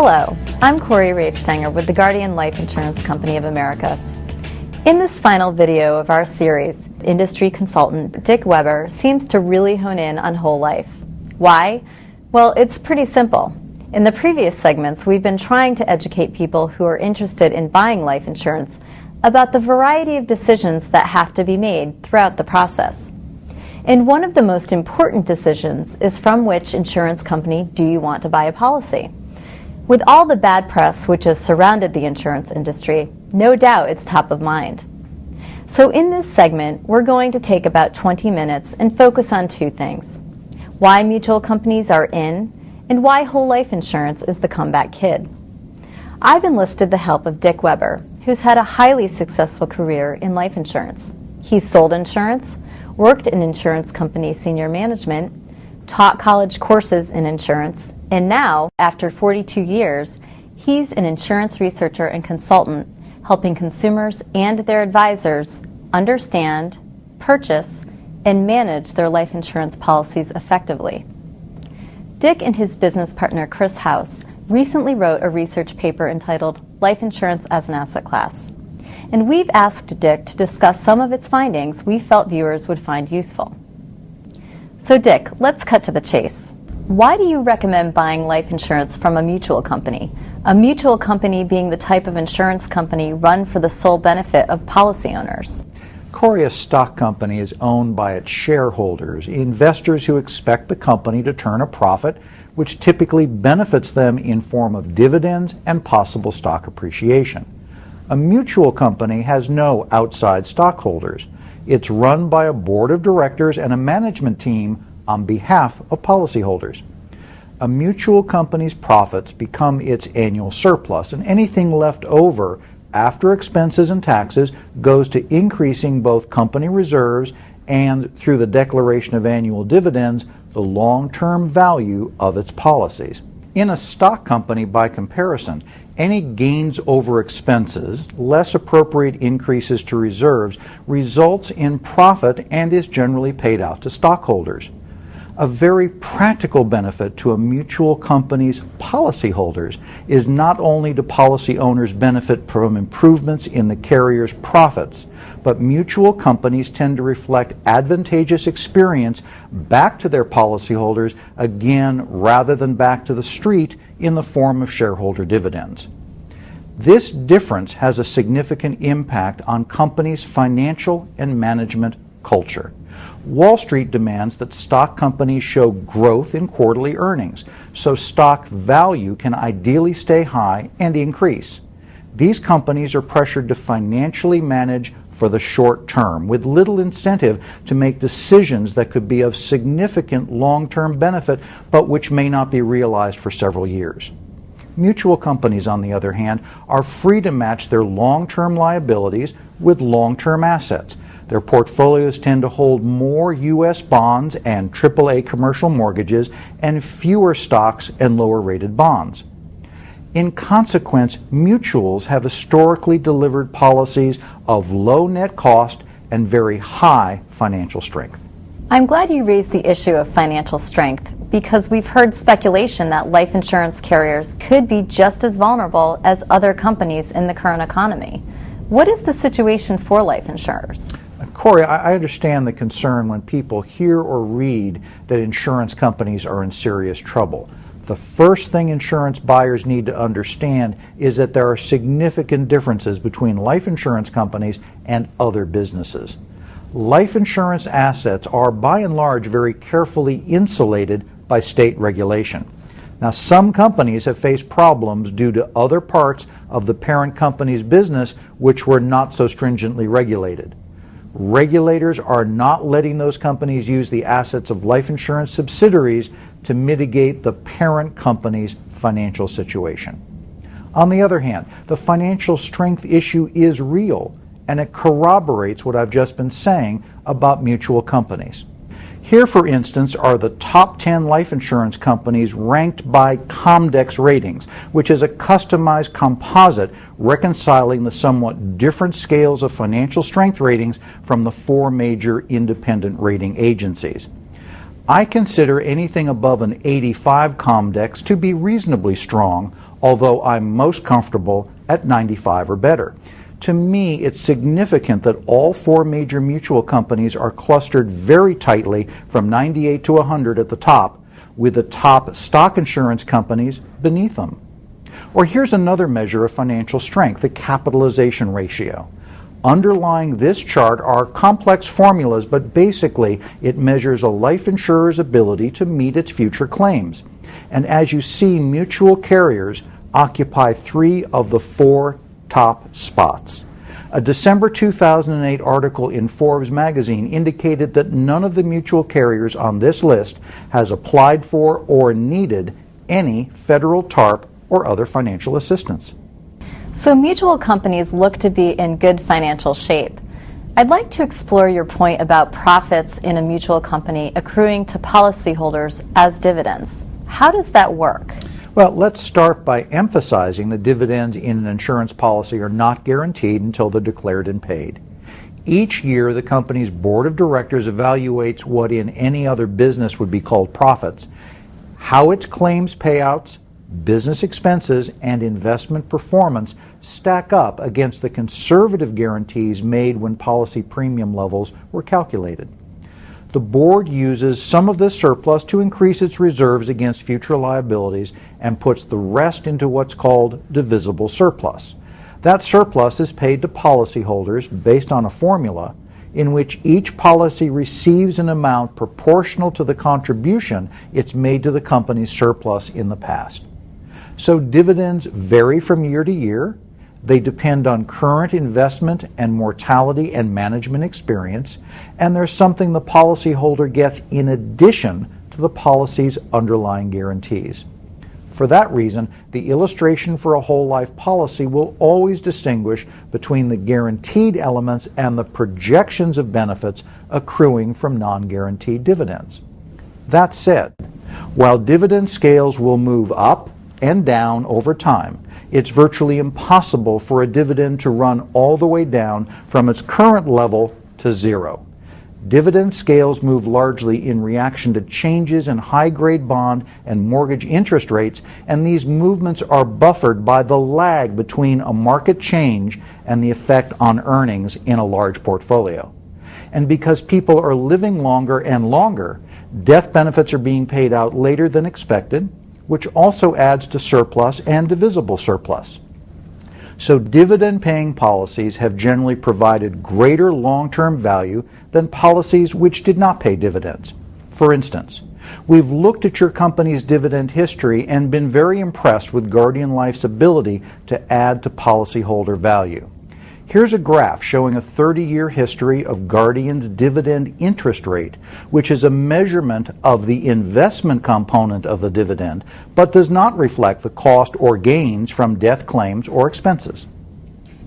Hello, I'm Corey Rafestanger with the Guardian Life Insurance Company of America. In this final video of our series, industry consultant Dick Weber seems to really hone in on whole life. Why? Well, it's pretty simple. In the previous segments, we've been trying to educate people who are interested in buying life insurance about the variety of decisions that have to be made throughout the process. And one of the most important decisions is from which insurance company do you want to buy a policy? With all the bad press which has surrounded the insurance industry, no doubt it's top of mind. So in this segment, we're going to take about 20 minutes and focus on two things: why mutual companies are in, and why whole life insurance is the comeback kid. I've enlisted the help of Dick Weber, who's had a highly successful career in life insurance. He's sold insurance, worked in insurance company senior management, taught college courses in insurance, and now, after 42 years, he's an insurance researcher and consultant helping consumers and their advisors understand, purchase, and manage their life insurance policies effectively. Dick and his business partner Chris House recently wrote a research paper entitled Life Insurance as an Asset Class. And we've asked Dick to discuss some of its findings we felt viewers would find useful. So Dick, let's cut to the chase. Why do you recommend buying life insurance from a mutual company? A mutual company being the type of insurance company run for the sole benefit of policy owners. Corey, a stock company is owned by its shareholders, investors who expect the company to turn a profit, which typically benefits them in form of dividends and possible stock appreciation. A mutual company has no outside stockholders. It's run by a board of directors and a management team on behalf of policyholders. A mutual company's profits become its annual surplus, and anything left over after expenses and taxes goes to increasing both company reserves and, through the declaration of annual dividends, the long-term value of its policies. In a stock company, by comparison, any gains over expenses, less appropriate increases to reserves, results in profit and is generally paid out to stockholders. A very practical benefit to a mutual company's policyholders is not only do policy owners benefit from improvements in the carrier's profits, but mutual companies tend to reflect advantageous experience back to their policyholders, again, rather than back to the street in the form of shareholder dividends. This difference has a significant impact on companies' financial and management culture. Wall Street demands that stock companies show growth in quarterly earnings, so stock value can ideally stay high and increase. These companies are pressured to financially manage for the short term, with little incentive to make decisions that could be of significant long-term benefit, but which may not be realized for several years. Mutual companies, on the other hand, are free to match their long-term liabilities with long-term assets. Their portfolios tend to hold more U.S. bonds and AAA commercial mortgages and fewer stocks and lower-rated bonds. In consequence, mutuals have historically delivered policies of low net cost and very high financial strength. I'm glad you raised the issue of financial strength because we've heard speculation that life insurance carriers could be just as vulnerable as other companies in the current economy. What is the situation for life insurers? Corey, I understand the concern when people hear or read that insurance companies are in serious trouble. The first thing insurance buyers need to understand is that there are significant differences between life insurance companies and other businesses. Life insurance assets are, by and large, very carefully insulated by state regulation. Now, some companies have faced problems due to other parts of the parent company's business which were not so stringently regulated. Regulators are not letting those companies use the assets of life insurance subsidiaries to mitigate the parent company's financial situation. On the other hand, the financial strength issue is real, and it corroborates what I've just been saying about mutual companies. Here, for instance, are the top 10 life insurance companies ranked by Comdex Ratings, which is a customized composite reconciling the somewhat different scales of financial strength ratings from the 4 major independent rating agencies. I consider anything above an 85 Comdex to be reasonably strong, although I'm most comfortable at 95 or better. To me, it's significant that all four major mutual companies are clustered very tightly from 98 to 100 at the top, with the top stock insurance companies beneath them. Or here's another measure of financial strength, the capitalization ratio. Underlying this chart are complex formulas, but basically it measures a life insurer's ability to meet its future claims. And as you see, mutual carriers occupy 3 of the 4 top spots. A December 2008 article in Forbes magazine indicated that none of the mutual carriers on this list has applied for or needed any federal TARP or other financial assistance. So mutual companies look to be in good financial shape. I'd like to explore your point about profits in a mutual company accruing to policyholders as dividends. How does that work? Well, let's start by emphasizing that dividends in an insurance policy are not guaranteed until they're declared and paid. Each year, the company's board of directors evaluates what in any other business would be called profits, how its claims payouts, business expenses, and investment performance stack up against the conservative guarantees made when policy premium levels were calculated. The board uses some of this surplus to increase its reserves against future liabilities and puts the rest into what's called divisible surplus. That surplus is paid to policyholders based on a formula in which each policy receives an amount proportional to the contribution it's made to the company's surplus in the past. So dividends vary from year to year. They depend on current investment and mortality and management experience, and there's something the policyholder gets in addition to the policy's underlying guarantees. For that reason, the illustration for a whole life policy will always distinguish between the guaranteed elements and the projections of benefits accruing from non-guaranteed dividends. That said, while dividend scales will move up and down over time, it's virtually impossible for a dividend to run all the way down from its current level to zero. Dividend scales move largely in reaction to changes in high-grade bond and mortgage interest rates, and these movements are buffered by the lag between a market change and the effect on earnings in a large portfolio. And because people are living longer and longer, death benefits are being paid out later than expected, which also adds to surplus and divisible surplus. So dividend-paying policies have generally provided greater long-term value than policies which did not pay dividends. For instance, we've looked at your company's dividend history and been very impressed with Guardian Life's ability to add to policyholder value. Here's a graph showing a 30-year history of Guardian's dividend interest rate, which is a measurement of the investment component of the dividend, but does not reflect the cost or gains from death claims or expenses.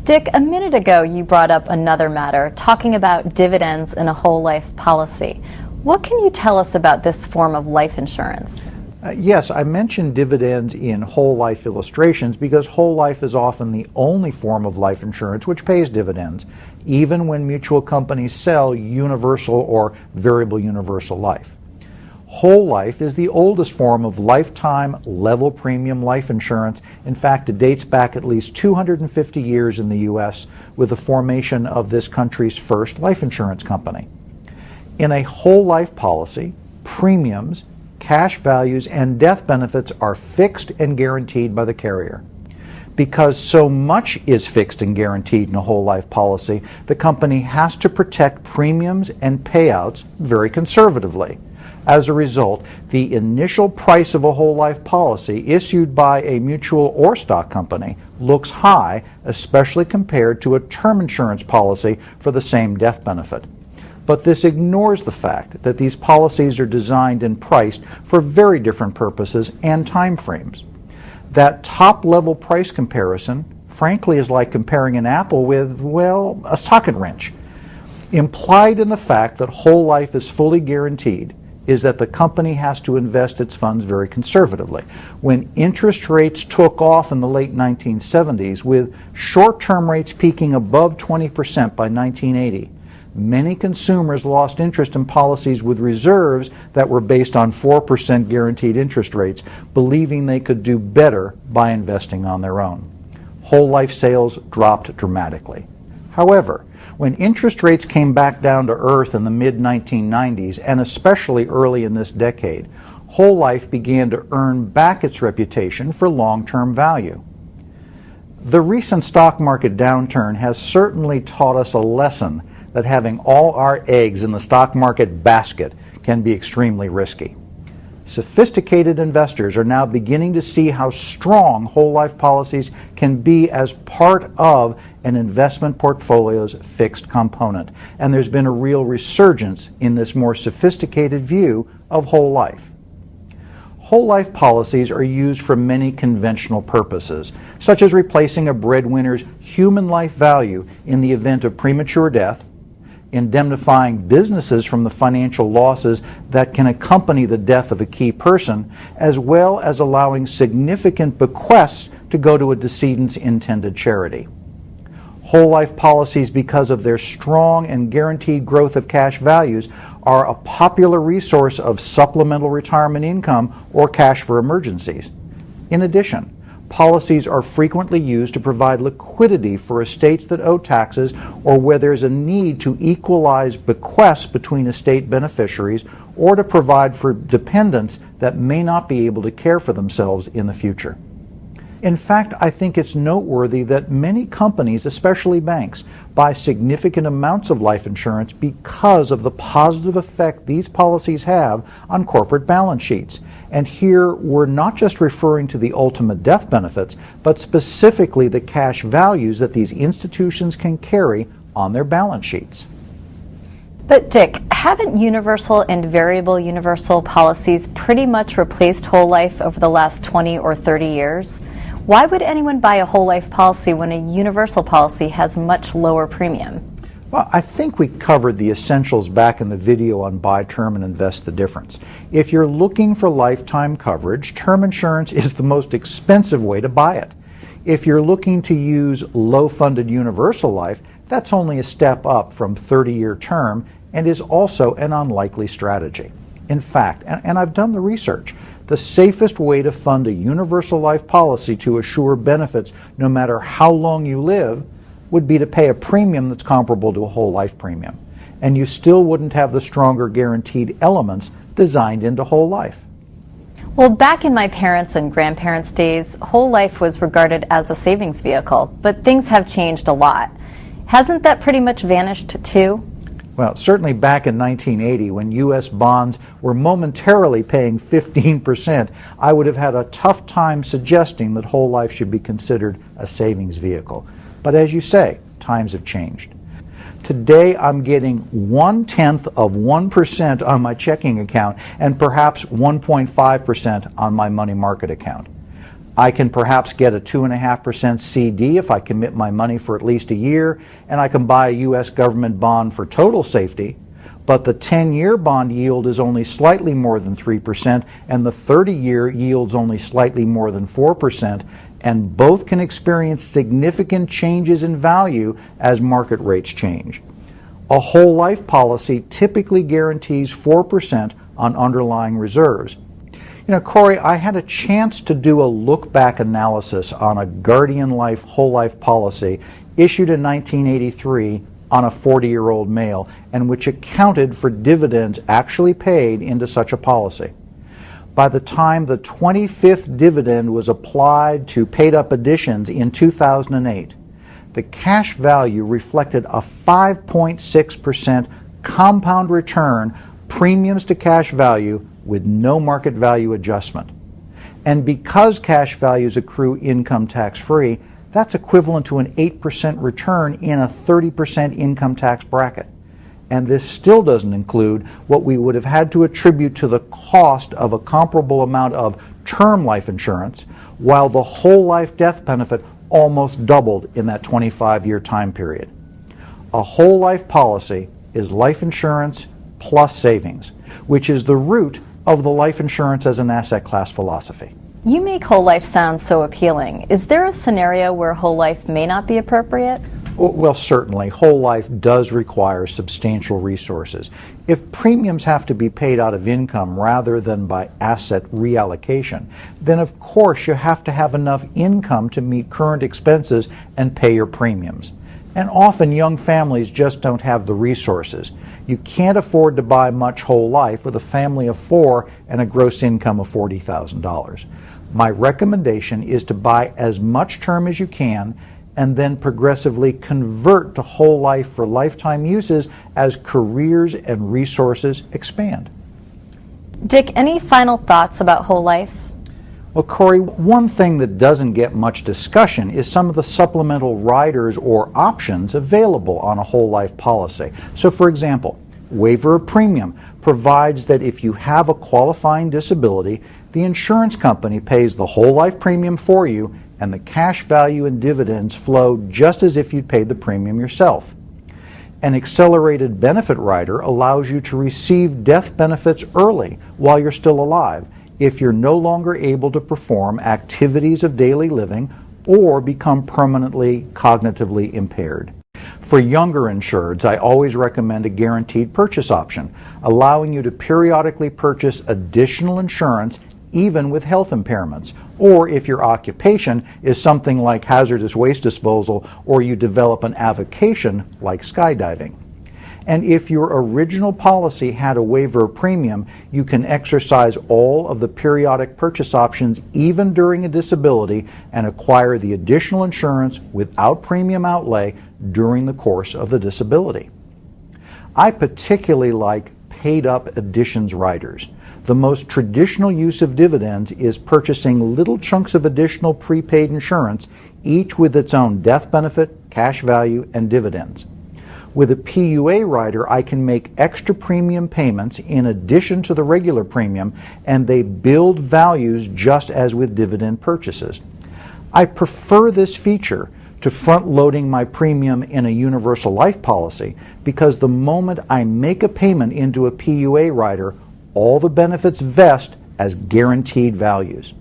Dick, a minute ago you brought up another matter, talking about dividends in a whole life policy. What can you tell us about this form of life insurance? Yes, I mentioned dividends in whole life illustrations because whole life is often the only form of life insurance which pays dividends, even when mutual companies sell universal or variable universal life. Whole life is the oldest form of lifetime level premium life insurance. In fact, it dates back at least 250 years in the U.S. with the formation of this country's first life insurance company. In a whole life policy, premiums, cash values, and death benefits are fixed and guaranteed by the carrier. Because so much is fixed and guaranteed in a whole life policy, the company has to protect premiums and payouts very conservatively. As a result, the initial price of a whole life policy issued by a mutual or stock company looks high, especially compared to a term insurance policy for the same death benefit. But this ignores the fact that these policies are designed and priced for very different purposes and time frames. That top-level price comparison, frankly, is like comparing an apple with, well, a socket wrench. Implied in the fact that whole life is fully guaranteed is that the company has to invest its funds very conservatively. When interest rates took off in the late 1970s, with short-term rates peaking above 20% by 1980, many consumers lost interest in policies with reserves that were based on 4% guaranteed interest rates, believing they could do better by investing on their own. Whole life sales dropped dramatically. However, when interest rates came back down to earth in the mid-1990s, and especially early in this decade, whole life began to earn back its reputation for long-term value. The recent stock market downturn has certainly taught us a lesson that having all our eggs in the stock market basket can be extremely risky. Sophisticated investors are now beginning to see how strong whole life policies can be as part of an investment portfolio's fixed component, and there's been a real resurgence in this more sophisticated view of whole life. Whole life policies are used for many conventional purposes, such as replacing a breadwinner's human life value in the event of premature death, indemnifying businesses from the financial losses that can accompany the death of a key person, as well as allowing significant bequests to go to a decedent's intended charity. Whole life policies, because of their strong and guaranteed growth of cash values, are a popular resource of supplemental retirement income or cash for emergencies. In addition, policies are frequently used to provide liquidity for estates that owe taxes or where there's a need to equalize bequests between estate beneficiaries or to provide for dependents that may not be able to care for themselves in the future. In fact, I think it's noteworthy that many companies, especially banks, buy significant amounts of life insurance because of the positive effect these policies have on corporate balance sheets. And here we're not just referring to the ultimate death benefits, but specifically the cash values that these institutions can carry on their balance sheets. But Dick, haven't universal and variable universal policies pretty much replaced whole life over the last 20 or 30 years? Why would anyone buy a whole life policy when a universal policy has much lower premium? Well, I think we covered the essentials back in the video on Buy Term and Invest the Difference. If you're looking for lifetime coverage, term insurance is the most expensive way to buy it. If you're looking to use low-funded universal life, that's only a step up from 30-year term and is also an unlikely strategy. In fact, and I've done the research, the safest way to fund a universal life policy to assure benefits no matter how long you live would be to pay a premium that's comparable to a whole life premium. And you still wouldn't have the stronger guaranteed elements designed into whole life. Well, back in my parents' and grandparents' days, whole life was regarded as a savings vehicle, but things have changed a lot. Hasn't that pretty much vanished too? Well, certainly back in 1980, when U.S. bonds were momentarily paying 15%, I would have had a tough time suggesting that whole life should be considered a savings vehicle. But as you say, times have changed. Today, I'm getting 0.1% on my checking account and perhaps 1.5% on my money market account. I can perhaps get a 2.5% CD if I commit my money for at least a year, and I can buy a U.S. government bond for total safety, but the 10-year bond yield is only slightly more than 3%, and the 30-year yields only slightly more than 4%, and both can experience significant changes in value as market rates change. A whole life policy typically guarantees 4% on underlying reserves. You know, Corey, I had a chance to do a look-back analysis on a Guardian Life whole life policy issued in 1983 on a 40-year-old male, and which accounted for dividends actually paid into such a policy. By the time the 25th dividend was applied to paid-up additions in 2008, the cash value reflected a 5.6% compound return, premiums to cash value, with no market value adjustment. And because cash values accrue income tax-free, that's equivalent to an 8% return in a 30% income tax bracket. And this still doesn't include what we would have had to attribute to the cost of a comparable amount of term life insurance, while the whole life death benefit almost doubled in that 25-year time period. A whole life policy is life insurance plus savings, which is the root of the life insurance as an asset class philosophy. You make whole life sound so appealing. Is there a scenario where whole life may not be appropriate? Well, certainly, whole life does require substantial resources. If premiums have to be paid out of income rather than by asset reallocation, then of course you have to have enough income to meet current expenses and pay your premiums. And often young families just don't have the resources. You can't afford to buy much whole life with a family of 4 and a gross income of $40,000. My recommendation is to buy as much term as you can and then progressively convert to whole life for lifetime uses as careers and resources expand. Dick, any final thoughts about whole life? Well, Corey, one thing that doesn't get much discussion is some of the supplemental riders or options available on a whole life policy. So, for example, waiver of premium provides that if you have a qualifying disability, the insurance company pays the whole life premium for you, and the cash value and dividends flow just as if you'd paid the premium yourself. An accelerated benefit rider allows you to receive death benefits early while you're still alive if you're no longer able to perform activities of daily living or become permanently cognitively impaired. For younger insureds, I always recommend a guaranteed purchase option, allowing you to periodically purchase additional insurance even with health impairments, or if your occupation is something like hazardous waste disposal or you develop an avocation like skydiving. And if your original policy had a waiver of premium, you can exercise all of the periodic purchase options even during a disability and acquire the additional insurance without premium outlay during the course of the disability. I particularly like paid-up additions riders. The most traditional use of dividends is purchasing little chunks of additional prepaid insurance, each with its own death benefit, cash value, and dividends. With a PUA rider, I can make extra premium payments in addition to the regular premium, and they build values just as with dividend purchases. I prefer this feature to front-loading my premium in a universal life policy because the moment I make a payment into a PUA rider, all the benefits vest as guaranteed values.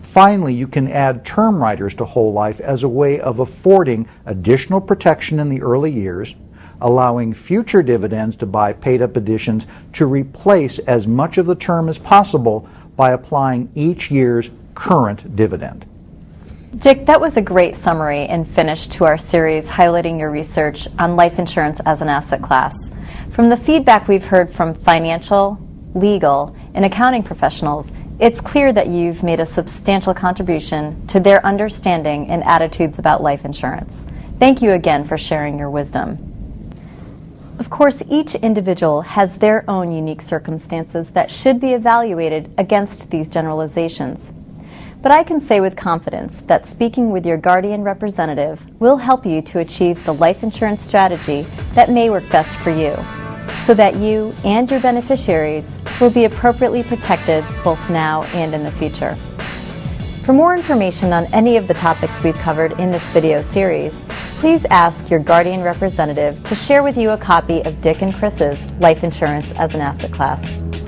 Finally, you can add term riders to whole life as a way of affording additional protection in the early years, allowing future dividends to buy paid-up additions to replace as much of the term as possible by applying each year's current dividend. Dick, that was a great summary and finish to our series highlighting your research on life insurance as an asset class. From the feedback we've heard from financial, legal, and accounting professionals, it's clear that you've made a substantial contribution to their understanding and attitudes about life insurance. Thank you again for sharing your wisdom. Of course, each individual has their own unique circumstances that should be evaluated against these generalizations. But I can say with confidence that speaking with your guardian representative will help you to achieve the life insurance strategy that may work best for you, so that you and your beneficiaries will be appropriately protected both now and in the future. For more information on any of the topics we've covered in this video series, please ask your guardian representative to share with you a copy of Dick and Chris's Life Insurance as an Asset Class.